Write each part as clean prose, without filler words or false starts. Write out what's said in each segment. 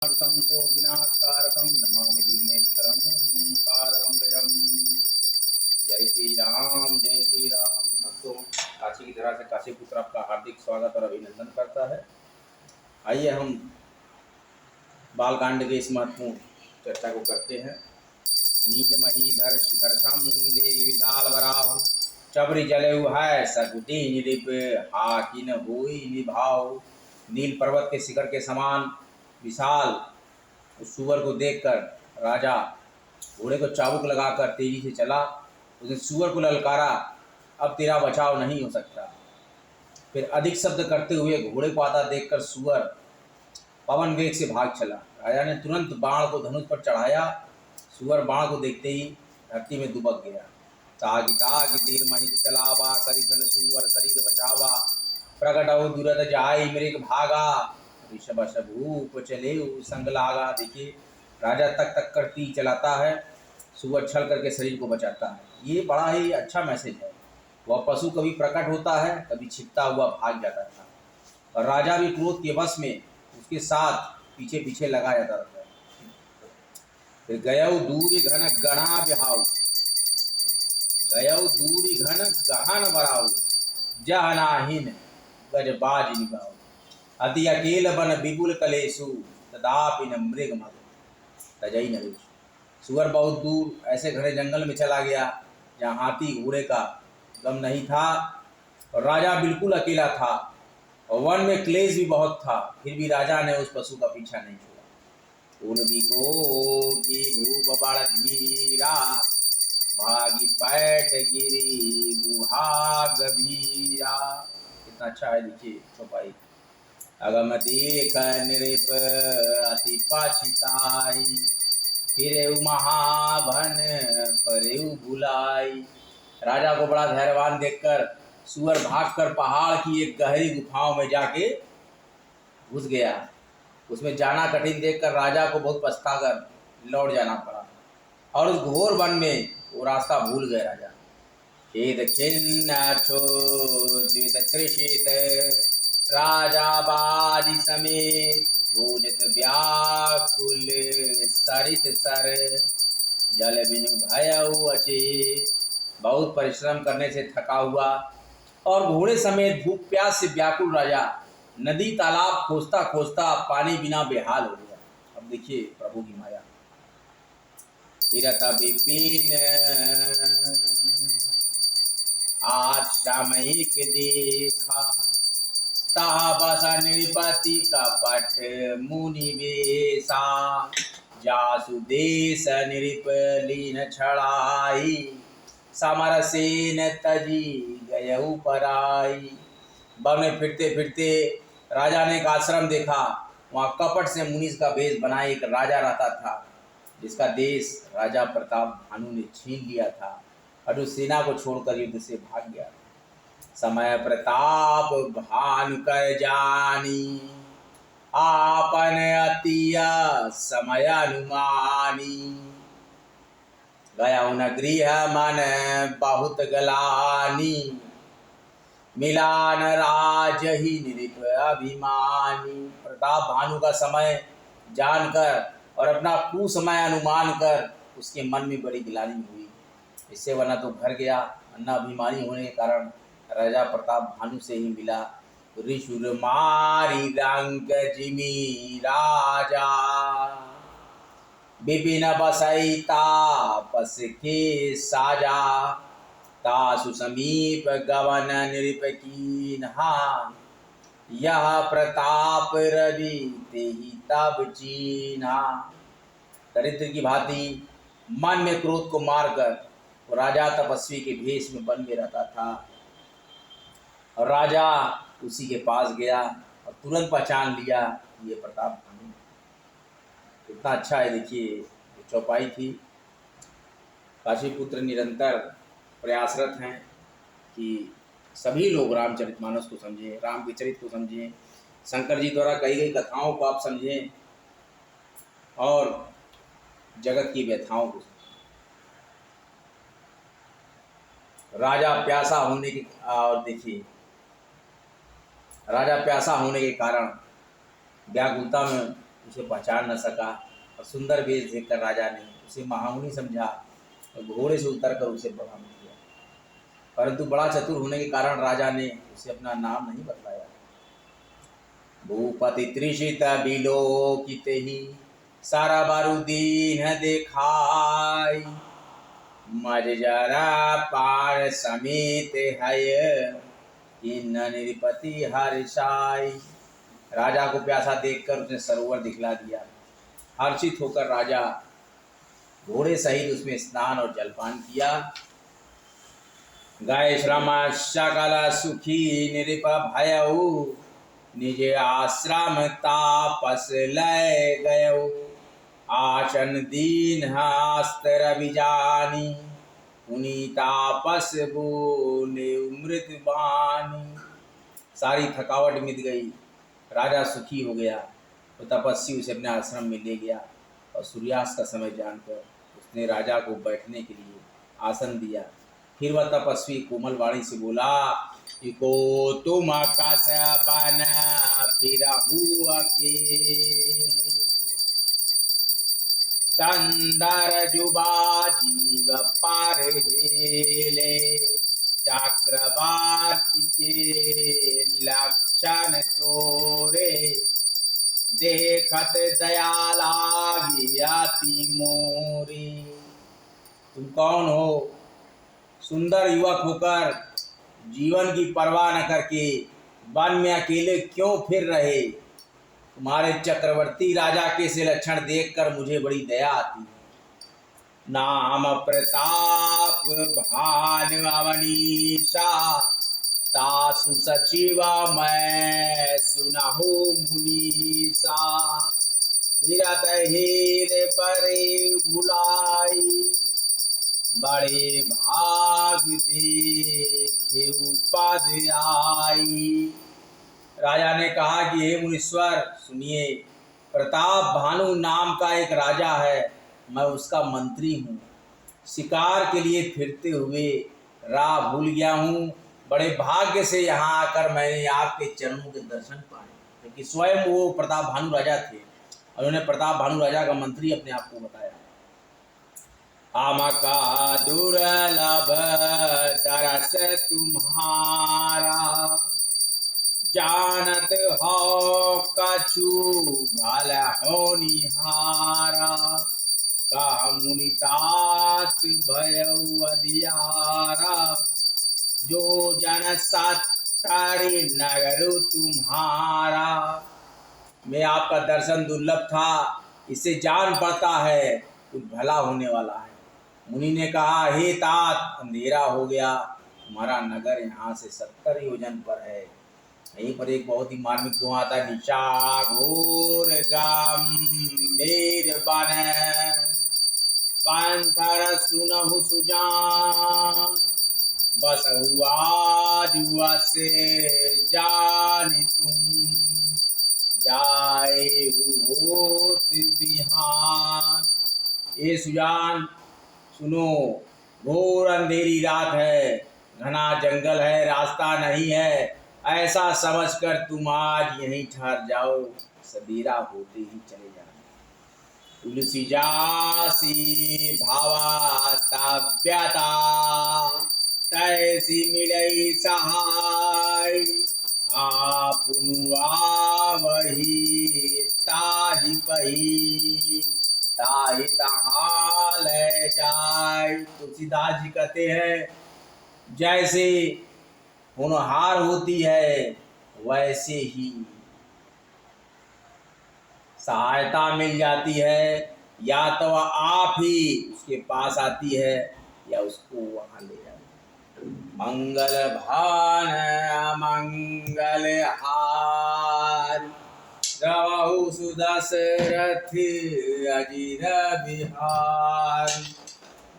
को विनाशकारकं नमामि विघ्नेश्वरं पादपंकजं। जय श्री राम जय श्री राम। भक्तों, काशी की धरा से काशी पुत्र आपका हार्दिक स्वागत और अभिनंदन करता है। आइए हम बालकांड के इस महत्वपूर्ण चर्चा को करते हैं। नीलमहीधर शिखरछम देहि विशाल बराहु चबरी जलेऊ है सकुटी निरिप हाकिन होई निभाओ। नील पर्वत के शिखर के समान विशाल उस सुअर को देखकर राजा घोड़े को चाबुक लगाकर तेजी से चला। उसने सुअर को ललकारा, अब तेरा बचाव नहीं हो सकता। फिर अधिक शब्द करते हुए घोड़े को आता देखकर सुअर पवन वेग से भाग चला। राजा ने तुरंत बाण को धनुष पर चढ़ाया। सुअर बाण को देखते ही धरती में दुबक गया। ताकि ताकि तीर महित चलावा करी चल सुअर शरीर बचावा प्रकट हो दुरत जाई मृग भागा ऋषभ भूप चले संग लागा। देखिए, राजा तक तक कर तीर चलाता है, सुअर छल करके शरीर को बचाता है। ये बड़ा ही अच्छा मैसेज है। वह पशु कभी प्रकट होता है, कभी छिपता हुआ भाग जाता था, और राजा भी क्रोध के वश में उसके साथ पीछे पीछे लगा जाता था। फिर गयऊ दूरी घन गणा बिहाऊ गयऊ दूरी घन गहन बराऊ जहनाहीन गजबाज निभाऊ अति अकेल बन विपुल कलेशु तदापि न मृग मद तजई नरेश। सुअर बहुत दूर ऐसे घने जंगल में चला गया जहाँ हाथी घोड़े का गम नहीं था, और राजा बिल्कुल अकेला था, और वन में क्लेश भी बहुत था। फिर भी राजा ने उस पशु का पीछा नहीं छोड़ा। उर्वी को की भूप बड़ धीरा भागी पैठ गिरी गुहा गभीरा। कितना अच्छा है, देखिए चौपाई। अगम देख नृप अति पछिताई फिरेऊ महाभन परेऊ बुलाई। राजा को बड़ा धैर्यवान देखकर सुअर भागकर पहाड़ की एक गहरी गुफाओं में जाके घुस गया। उसमें जाना कठिन देखकर राजा को बहुत पछताकर लौट जाना पड़ा, और उस घोर वन में वो रास्ता भूल गए राजा। खेद खिन्न क्षोधित तृषित राजा बाजी समेत भोजत व्याकुल सरित सर जल बिनु भयउ अचेत। बहुत परिश्रम करने से थका हुआ और घोड़े समेत भूख प्यास से व्याकुल राजा नदी तालाब खोजता खोजता पानी बिना बेहाल हो गया। अब देखिए प्रभु की माया। तीरथ विपिन आश्रमिक देखा तहा बसा नृपति कपट मुनि बेसा जासु देश नृप लीन छड़ाई समर सेन तजी गयऊ पराई। वन में फिरते फिरते राजा ने एक आश्रम देखा। वहाँ कपट से मुनीस का वेश बनाए एक राजा रहता था, जिसका देश राजा प्रताप भानु ने छीन लिया था, और उस सेना को छोड़कर युद्ध से भाग गया। समय प्रताप भानु कर जानी आपन अतिया समय अनुमानी गया न गृह मन बहुत गलानी मिलान राज ही नृप अभिमानी। प्रताप भानु का समय जानकर और अपना कुसमय अनुमान कर उसके मन में बड़ी गिलानी हुई। इससे वरना तो घर गया, अन्ना अभिमानी होने के कारण राजा प्रताप भानु से ही मिला। ऋषुर मारी रंग जिमी राजा विपिन बसई तापस के साजा तासु समीप गवन नृप कीन्हा यह प्रताप रवि तेहि तब चीन्हा। दरिद्र की भांति मन में क्रोध को मारकर राजा तपस्वी के भेष में बन में रहता था, और राजा उसी के पास गया और तुरंत पहचान लिया ये प्रताप भानु। कितना अच्छा है, देखिए चौपाई थी। काशी पुत्र निरंतर प्रयासरत हैं कि सभी लोग रामचरितमानस को समझें, राम के चरित्र को समझें, शंकर जी द्वारा कही गई कथाओं को आप समझें, और जगत की व्यथाओं को। राजा प्यासा होने के और देखिए, राजा प्यासा होने के कारण व्याकुलता में उसे पहचान न सका और सुंदर वेश देखकर राजा ने उसे महामुनि समझा और घोड़े से उतरकर उसे प्रणाम किया। परंतु बड़ा चतुर होने के कारण राजा ने उसे अपना नाम नहीं बतलाया। भूपति त्रिषित बिलोकित ही सारा बारूदीन देखाई, मर्जरा पार समेत है किन्न नृपति हर्षाई। राजा को प्यासा देखकर उसने सरोवर दिखला दिया। हर्षित होकर राजा घोड़े सहित उसमें स्नान और जलपान किया। गए श्रम सकल सुखी नृप भयऊ, निज आश्रम तापस लय गयऊ, आसन दीन हस्तर बिजानी, पुनीतापस बोले मृत बानी। सारी थकावट मिट गई, राजा सुखी हो गया। तो तपस्वी उसे अपने आश्रम में ले गया और सूर्यास्त का समय जानकर उसने राजा को बैठने के लिए आसन दिया। फिर वह तपस्वी कोमल वाणी से बोला कि को तुम आकाश बना फिर अकेले, संदर जुबा जीव पार हेले, चक्रवार्ती के लक्षण तोरे, देखत दया लागी अति मोरी। तुम कौन हो? सुंदर युवक होकर जीवन की परवाह न करके वन में अकेले क्यों फिर रहे? तुम्हारे चक्रवर्ती राजा के से लक्षण देखकर मुझे बड़ी दया आती है। नाम प्रताप भानु अवनीशा, सासु सचिवा मैं सुनहु मुनीसा, फिरत हीरे परे भुलाई, बड़े भाग देखे पद आई। राजा ने कहा कि हे मुनीश्वर सुनिए, प्रताप भानु नाम का एक राजा है, मैं उसका मंत्री हूँ। शिकार के लिए फिरते हुए राह भूल गया हूँ। बड़े भाग्य से यहाँ आकर मैंने आपके चरणों के दर्शन पाए, क्योंकि स्वयं वो प्रताप भानु राजा थे। उन्होंने प्रताप भानु राजा का मंत्री अपने आप को बताया। आमका दुर्लभ तरस तुम्हारा, जानत हो कछु भल होनिहारा, कह मुनितात भयउ अधियारा, जो जन सत्तरि नगर तुम्हारा। मैं आपका दर्शन दुर्लभ था, इससे जान पड़ता है कुछ भला होने वाला है। मुनि ने कहा, हे तात, अंधेरा हो गया, तुम्हारा नगर यहाँ से 70 योजन पर है। यहीं पर एक बहुत ही मार्मिक दुआ आता है। निशा घोर गंभीर बन, पंथर सुनहु सुजान, बस हुआ जुआ से जानी तुम, जाए होत बिहान। ये सुजान सुनो, घोर अंधेरी रात है, घना जंगल है, रास्ता नहीं है। ऐसा समझकर तुम आज यहीं ठहर जाओ, सवेरा होते ही चले जाना। तुलसी जासी भावा तव्यता, तैसी मिलई सहाय, आपुनु आवही ताहि पही, ताहि तहाँ ले जाय। तुलसीदास जी कहते हैं, जैसे होनहार होती है वैसे ही सहायता मिल जाती है। या तो वह आप ही उसके पास आती है या उसको वहां ले जाती है। मंगल भान अमंगल हार, रहु सुदशरथ अजिर बिहार,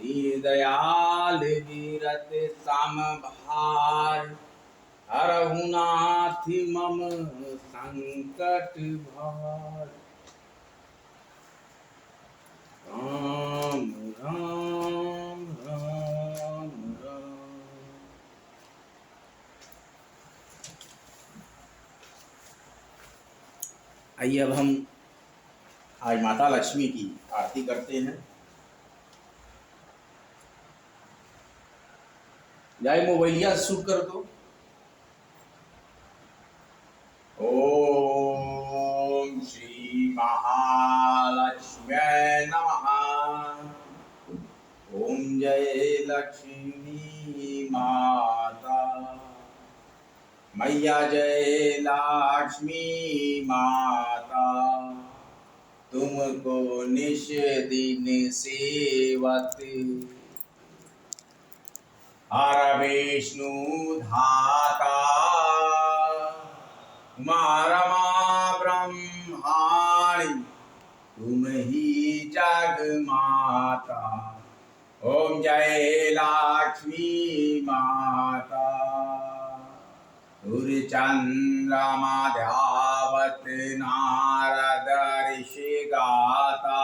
दीनदयाल वीरत समभार, हरहु नाथ मम संकट भार। राम राम राम राम। आइए अब हम आज माता लक्ष्मी की आरती करते हैं। जाए मोबाइलिया शूट कर दो। ओम श्री महालक्ष्मी नमः। ओम जय लक्ष्मी माता। मैया जय लक्ष्मी माता। तुमको निश दिन सेवत हर विष्णु धाता। रमा ब्रह्माणी तुम ही जग माता। ओम जय लक्ष्मी माता। चंद्रमा ध्यावत नारद ऋषि गाता।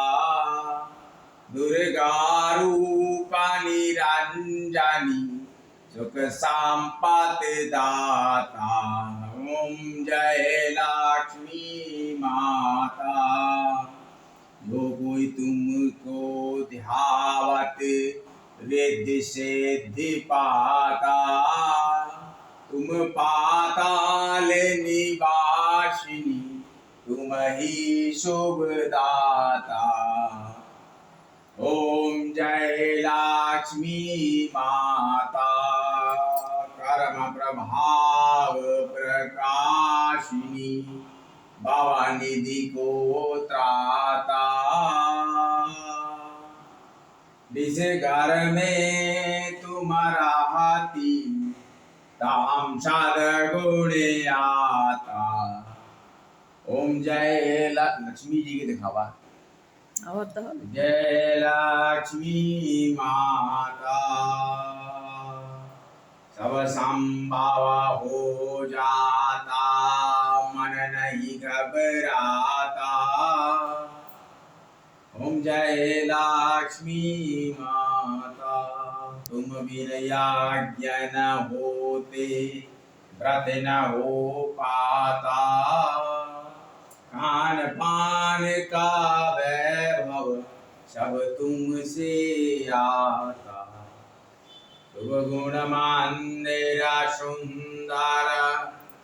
दुर्गा रूप निरंजनी सुख संपत्ति दाता। ओम जय लक्ष्मी माता। जो कोई तुमको ध्यावत रिद्धि सिद्धि पाता। तुम पाताल निवासिनी तुम ही शुभदाता। ओम जय लक्ष्मी माता। कर्म प्रभाव प्रकाशिनी भवनिधि को त्राता। जिस घर में तुम रहती ताम सद्गुण आता। ओम जय लक्ष्मी जी के दिखावा। जय लक्ष्मी माता। सब संभव हो जाता मन नहीं घबराता। ओम जय लक्ष्मी माता। तुम बिन यज्ञ न होते व्रत न हो पाता। खान पान का वैभव सब तुमसे आता। शुभ गुण मंदिर सुंदर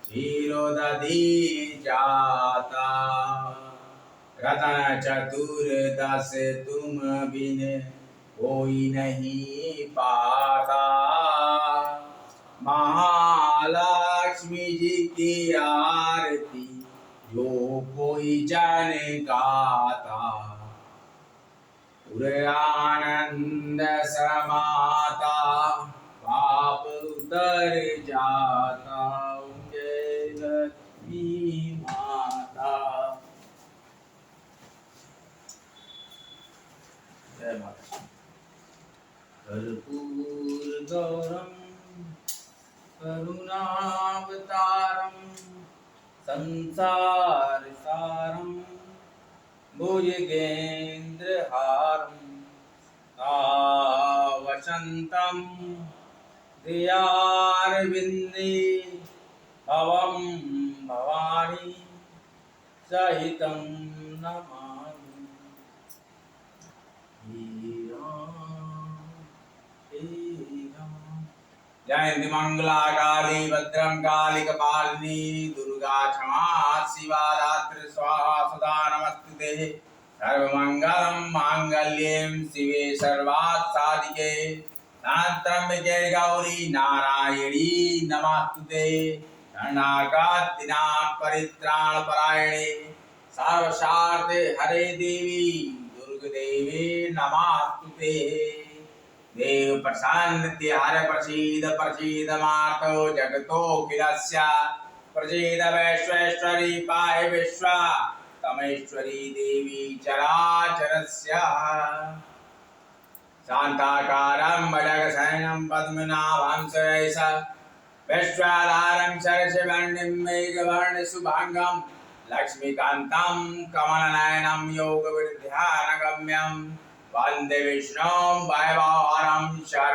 क्षीरोदधि जाता। रतन चतुर्दश तुम बिन कोई नहीं पाता। महालक्ष्मी जी की आरती जो कोई जन गाता। पूरे आनंद समाता पाप उतर जाता। जय लक्ष्मी माता। जय माता। कर्पूर गौरम करुणावतारम संसार सारम भुजगेन्द्रहारम वसंतम दयारविंदे भवम भवानी सहितं नमामि। जयंती मंगला काली भद्रं काली कपालिनी दुर्गा क्षमा शिवा धात्री स्वाहा सदा नमस्तुते। सर्वमंगलं मांगल्यं शिवे सर्वार्थ साधिके शरण्ये गौरी नारायणी नमस्तुते। शरणागतिनाथ परित्राण परायणे सर्वशार्थे हरे देवी दुर्गदेवी नमस्तुते। देव प्रसन्न हर प्रसीद प्रसीद मातो जगतो किलस्य प्रसीद वैश्वेश्वरी पाहि विश्व तमेश्वरी देवी चराचरस्य। शांताकारं भजगशयनं पद्मनाभं सुरेशं विश्वाधारं सरसिवह्निं मेघवर्णं शुभांगं लक्ष्मीकान्तं कमलनयनं योगविद्यानगम्यं वन्दे विष्णुं वैभवहरं शर्व